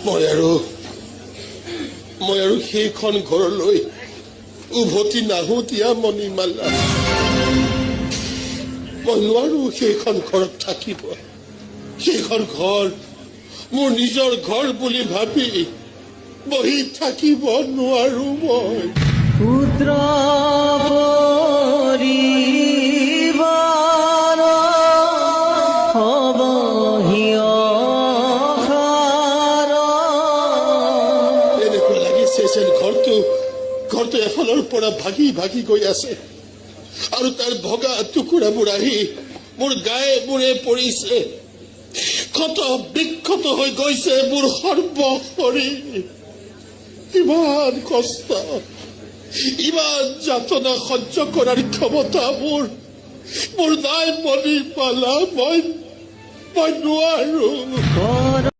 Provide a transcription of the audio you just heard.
মই আৰু সেইখন ঘৰলৈ উভতি নাহো দিয়া মণিমালা। মই নোৱাৰো সেইখন ঘৰত থাকিব। সেইখন ঘৰ মোৰ নিজৰ ঘৰ বুলি ভাবি বহি থাকিব নোৱাৰো মই। পুত্ৰ পৰিবাৰ হবহি অসাৰ। এনেকুৱা লাগিছে যেন ঘৰটো এফালৰ পৰা ভাগি ভাগি গৈ আছে আৰু তাৰ ভগা টুকুৰাবোৰ আহি মোৰ গায়ে মূৰে পৰিছে। ক্ষত বিক্ষত হৈ গৈছে মোৰ সৰ্বশৰীৰ। ইমান কষ্ট, ইমান যাতনা সহ্য কৰাৰ ক্ষমতা মোৰ নাই মণিমালা। মই নোৱাৰো।